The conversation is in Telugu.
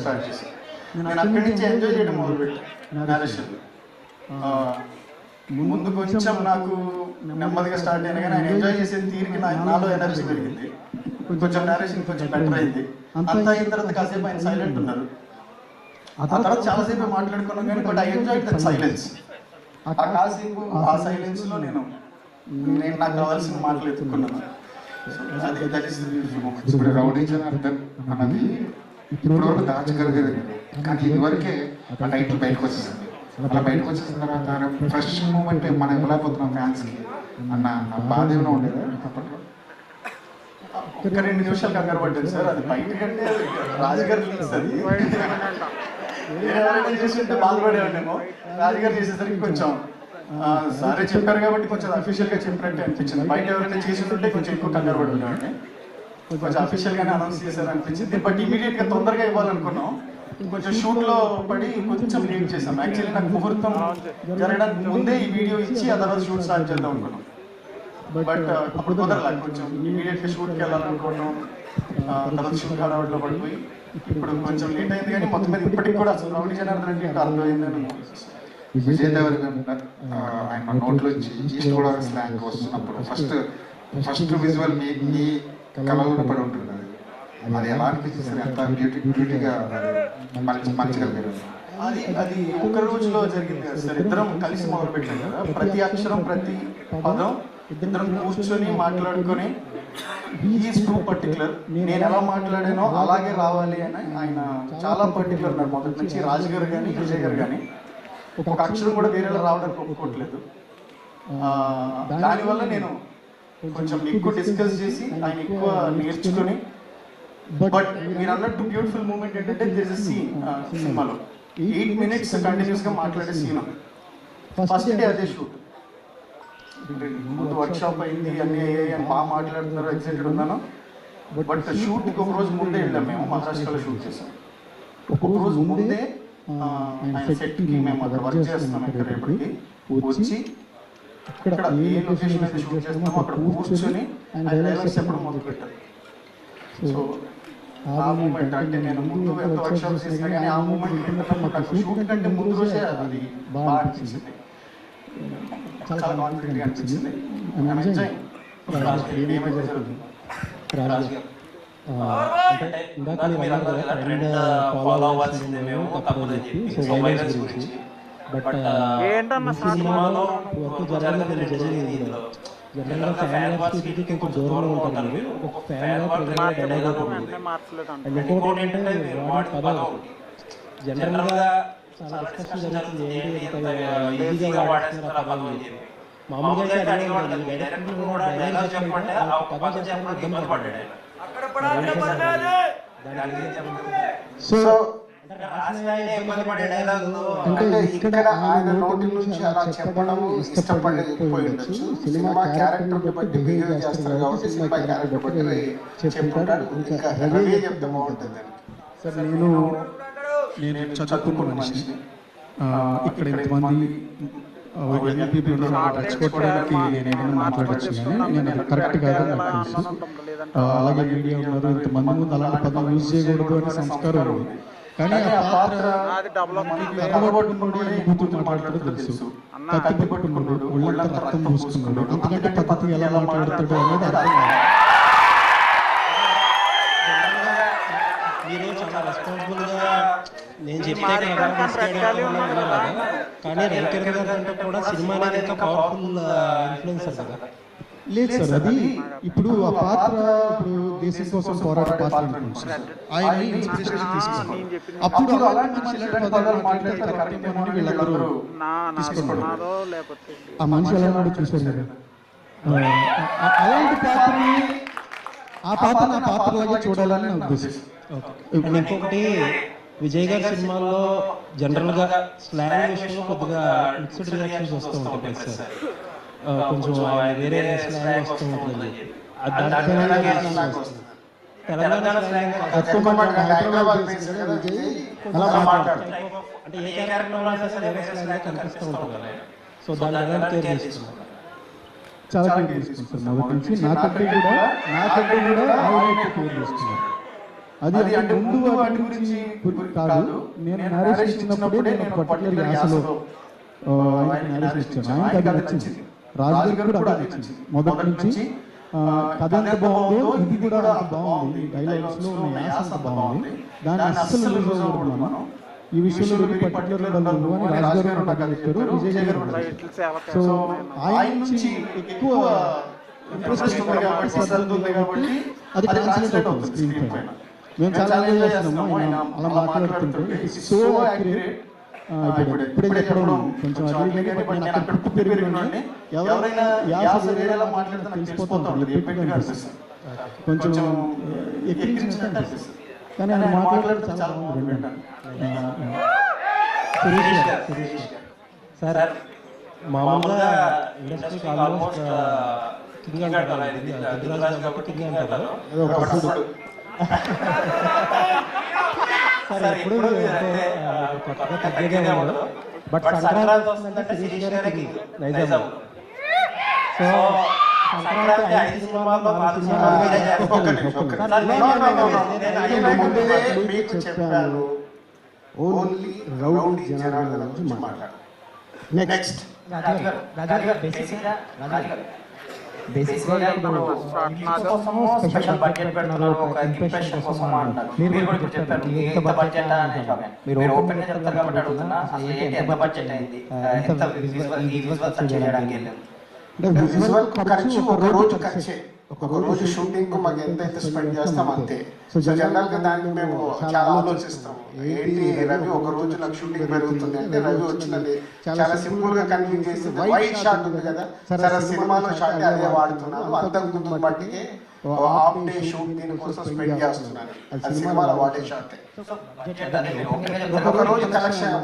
స్టార్ట్ చేశాను. నేను అక్కడి నుంచి ఎంజాయ్ చేయడం మొదలుపెట్టాను నేరేషన్. ముందు కొంచెం నాకు నెమ్మదిగా స్టార్ట్ అయినా కానీ ఆయన ఎంజాయ్ చేసే తీరికి నాలో ఎనర్జీ పెరిగింది. కొంచెం నేరేషన్ కొంచెం బెటర్ అయింది. అంతా అయిన తర్వాత కాసేపు ఆయన సైలెంట్ ఉన్నారు. ఆ తర్వాత చాలాసేపు మాట్లాడుకున్నాం కానీ but I enjoy that silence. ఆ కాసేపు ఆ సైలెన్స్లో నేను నాకు కావాల్సిన మాటలు ఎత్తుకున్నాను. ఇప్పుడు రౌడీ జనార్దన్ అన్నది ఇప్పుడు వరకు దాచగలిగేది, కానీ ఇదివరకే ఆ టైటిల్ బయటకు వచ్చేసింది. అలా బయటకు వచ్చేసిన తర్వాత ఫస్ట్ మూమెంట్ మనం ఇవ్వలేకపోతున్నాం ఫ్యాన్స్కి అన్న బాధ ఏమైనా ఉండేదా అప్పట్లో? ఒక 2 నిమిషాలు కంగారు పడ్డాను సార్. అది బయటకంటే రాజుగారు రిలీజ్ అది ఎవరైనా చేస్తుంటే బాధపడేవాడేమో. రాజుగారు చేసేసరికి కొంచెం సరే చెప్పారు కాబట్టి కొంచెం అఫీషియల్గా చెప్పినట్టే అనిపించింది. బయట ఎవరైనా చేస్తుంటే కొంచెం ఎక్కువ కంగారు పడుతుండే, కొంచెం అఫీషియల్గానే అనౌన్స్ చేశారు అనిపించింది. బట్ ఇమీడియట్గా తొందరగా ఇవ్వాలనుకున్నాం. కొంచెం షూట్లో పడి కొంచెం లేట్ చేసాం. యాక్చువల్లీ నాకు ముహూర్తం జరగడానికి ముందే ఈ వీడియో ఇచ్చి ఆ తర్వాత షూట్ స్టార్ట్ చేద్దాం అనుకున్నాం. బట్ అప్పుడు కుదరలే. కొంచెం ఇమీడియట్గా షూట్కి వెళ్ళాలనుకోవడం, తర్వాత షూట్ హడావుడిలో పడిపోయి ఇప్పుడు కొంచెం లేట్ అయింది. కానీ మొత్తం మీద ఇప్పటికి కూడా అసలు రౌడీ జనార్దన్ అంటే అర్థమైందని విజయ్ దేవరకొండ ఆయన నోట్లోంచి ఈస్ట్ గోదావరి స్లాంగ్ వస్తున్నప్పుడు ఫస్ట్ విజువల్ మీ కళలో పడి ఉంటుంది. అది ఎలా అనిపిస్తుంది? ఎంత బ్యూటీగా మలచగలిగారు? అది ఒక రోజులో జరిగింది కదా సార్. ఇద్దరం కలిసి మొదలు పెట్టాం కదా. ప్రతి అక్షరం ప్రతి పదం ఇద్దరం కూర్చొని మాట్లాడుకొని ఈజ్ టూ పర్టికులర్, నేను ఎలా మాట్లాడానో అలాగే రావాలి అని ఆయన చాలా పర్టికులర్ ఉన్నారు మొదటి నుంచి. రాజుగారు కానీ విజయ్ గారు కానీ ఒక అక్షరం కూడా వేరేలా రావడానికి ఒప్పుకోవట్లేదు. దానివల్ల నేను కొంచెం ఎక్కువ డిస్కస్ చేసి ఆయన ఎక్కువ నేర్చుకొని, బట్ మీరు అన్నట్టు బ్యూటిఫుల్ మూమెంట్ ఏంటంటే దిస్ ఇస్ సీన్ సినిమాలో 8 minutes కంటిన్యూస్గా మాట్లాడే సీన్. ఫస్ట్ డే అదే షూట్. ముందు వర్క్షాప్ అయింది, అన్నీ అయ్యాయి అని బాగా మాట్లాడుతున్నారు, ఎక్సైటెడ్ ఉన్నాను. బట్ షూట్కి ఒక రోజు ముందే వెళ్ళాం. మేము మహారాష్ట్రలో షూట్ చేసాం. ఒక రోజు ముందే ఆయన సెట్కి మేము అక్కడ వర్క్ చేస్తున్నాం. ఇక్కడ రేపటికి వచ్చి ఇక్కడ ఏ లొకేషన్ అయితే షూట్ చేస్తున్నామో అక్కడ కూర్చొని ఆయన డైలాగ్స్ చెప్పడం మొదలు పెట్టారు. సో ఆ మూమెంట్ అంటే నేను ముందు ఎంత వర్క్షాప్ చేసినా కానీ ఆ మూమెంట్ నాకు షూట్ కంటే ముందు రోజే అది బాగా అనిపించింది. చాలా కాన్ఫిడెంట్గా అనిపించింది. ఏమైతే జరుగుతుంది అంటే ఇందాక మీరు అన్నారు కదా ట్రెండ్ ఫాలో అవ్వాల్సిందే మేము తప్పదని చెప్పి, సో వైరస్ గురించి. బట్ సినిమాలో వర్క్ జరిగింది. జనరల్గా ఫ్యాన్ వార్స్కి కొంచెం దూరంలో ఉంటారు. ఒక ఫ్యాన్ వార్ డైలాగ్ ఉంది. అండ్ ఇంకోటి ఏంటంటే వాడి పదం జనరల్గా చాలా డిస్కషన్ జరుగుతుంది. ఏంటి ఈజీగా వాడేస్తున్నారు ఆ పదం. మామూలుగా అయితే అడిగేవాడు డైరెక్టర్ కూడా డైలాగ్ చెప్పమంటే ఆ పదం చెప్పడానికి ఇబ్బంది పడ్డాడు. సో అంటే ఇక్కడ ఆయన నోటి నుంచి అలా చెప్పడం ఇష్టపడకపోయి ఉండొచ్చు. సినిమా క్యారెక్టర్ బట్టి బిహేవ్ చేస్తారు కాబట్టి సినిమా క్యారెక్టర్ బట్టి చెప్పుకుంటారు. ఇంకా రవి చెప్తే బాగుంటుంది. సార్ నేను చదువుకున్న మనిషిని. ఇక్కడ ఇంతమంది పీపుల్ రెచ్చగొట్టడానికి నేను ఏమైనా మాట్లాడచ్చు, కానీ నేను కరెక్ట్ కాదని నాకు తెలుసు. అలాగే మీడియా ఉన్నారు, ఇంతమంది ముందు అలాంటి పదం యూజ్ చేయకూడదు అనే సంస్కారం ఉంది. కానీ ఆ పాత్ర బూతులు మాట్లాడుతూ తెలుసు, కత్తి పట్టుకున్నాడు, ఒళ్ళంతా రక్తం పూసుకున్నాడు, అంతకంటే పద్ధతి ఎలా మాట్లాడతాడు అనేది అర్థం కాదు. మీరు చాలా రెస్పాన్సిబుల్గా నేను చెప్తే కానీ రవికిరణ్ గారు అంటే కూడా సినిమా అనేది ఇంకా పవర్ఫుల్ ఇన్ఫ్లుయెన్సర్ కదా. లేదు సార్, అది ఇప్పుడు ఆ పాత్ర ఇప్పుడు దేశం కోసం పోరాట పాత్ర ఆయన ఇన్స్పిరేషన్ తీసుకున్నాడు. అప్పుడు అలాంటి పదాలు మాట్లాడితే కరెక్ట్ అని వీళ్ళందరూ తీసుకున్నాడు. ఆ మనిషి ఎలా ఉన్నాడో చూశారు కదా. అలాంటి పాత్రని ఆ పాత్రలాగా చూడాలని నా ఉద్దేశం. ఇంకొకటి విజయ్ గారి సినిమాల్లో జనరల్గా స్లాంగ్ విషయంలో కొద్దిగా మిక్స్డ్ రియాక్షన్స్ వస్తూ ఉంటాయి సార్. కొంచెం వేరే స్లాంగ్ వస్తూ ఉంటుంది. తెలంగాణ స్లాంగ్ అంటే ఏ క్యారెక్టర్ వేరే స్లాంగ్ కనిపిస్తూ ఉంటుంది. సో దాన్ని ఎలా కేర్ చేస్తున్నారు? చాలా కేర్ తీసుకుంటారు. మొదటి నుంచి నాకంటే కూడా ఆయన ఎక్కువ కేర్ చేస్తున్నారు. అది అంటే ముందు వాటి గురించి కాదు, నేను నరేషన్ ఇచ్చినప్పుడే నేను పర్టికులర్ యాసలో ఆయన నరేషన్ ఇచ్చాను. ఆయనకి అది నచ్చింది, రాజు గారు కూడా అది నచ్చింది. మొదటి నుంచి కథ ఎంత బాగుందో ఇది కూడా అంత బాగుంది, డైలాగ్స్ లో ఉన్న యాస అంత బాగుంది, దాన్ని అస్సలు లూజ్ అవ్వకూడదు మనం. ఈ విషయంలో పర్టికులర్ అని రాజు గారు నాకు చెప్పారు, విజయ్ గారు. సో ఆయన నుంచి ఎక్కువ ఇంట్రెస్ట్ ఉంది కాబట్టి, శ్రద్ధ ఉంది కాబట్టి అది ట్రాన్స్లేట్ అవుతుంది స్క్రీన్ పైన. మేము చాలా ఎంజాయ్ చేస్తున్నాము ఆయన అలా మాట్లాడుతుంటే. So accurate. ఇప్పుడే చెప్పడం కొంచెం అడిగి కానీ నేను అక్కడ పుట్టి పెరిగినాన్ని ఎవరైనా యాస వేరేలా మాట్లాడితే నాకు తెలిసిపోతుంది, ఎఫెక్ట్గా అనిపిస్తుంది, కొంచెం ఎక్కించినట్టు అనిపిస్తుంది. కానీ ఆయన మాట్లాడితే చాలా బాగుంది. సార్ మామూలుగా ఇండస్ట్రీకి ఆల్మోస్ట్ కింగ్ అంటారు, దిల్రాజు కాబట్టి కింగ్ అంటారు. సార్ ఎప్పుడు అంటే కొత్తగా తగ్గేదే ఉండదు, బట్ సంక్రాంతి వస్తుందంటే శిరీష్ గారికి నైజాం. సో సంక్రాంతి 5 సినిమాల్లో 4 చెప్పాను, ఓన్లీ రౌడీ జనార్దన్ గురించి మాట్లాడు. నెక్స్ట్ స్పెషల్ బడ్జెట్ పెడుతున్నారు, ఒక ఇంప్రెషన్ కోసం అంటారు. మీరు కూడా ఇప్పుడు చెప్పారు ఎంత బడ్జెట్ అనే షాప్. మీరు ఓపెన్ గా చెప్తారు కాబట్టి అడుగుతున్నా, అసలు ఏంటి ఎంత బడ్జెట్ అయింది, ఎంత విజువల్ చేయడానికి వెళ్ళారు? విజువల్ ఖర్చు ఒక రోజు ఖర్చే, ఒక రోజు షూటింగ్ కు మాకు ఎంత స్పెండ్ చేస్తాం అంతే. సో జనరల్ గా దానికి మేము చాలా ఆలోచిస్తాం. ఏంటి రవి ఒక రోజు నాకు షూటింగ్ పెరుగుతుంది అంటే, రవి వచ్చినది చాలా సింపుల్ గా కన్విన్స్ చేసింది. వైట్ షాట్ ఉంది కదా సరే, సినిమాలో షాట్ అదే వాడుతున్నారు, అంతకు ముందు బట్టికే హాఫ్ డే షూట్ దీనికోసం స్పెండ్ చేస్తున్నారు. అది సినిమాలో వాడే షాట్. బడ్జెట్ అనేది ఓపెన్ గా ఒక రోజు కలెక్షన్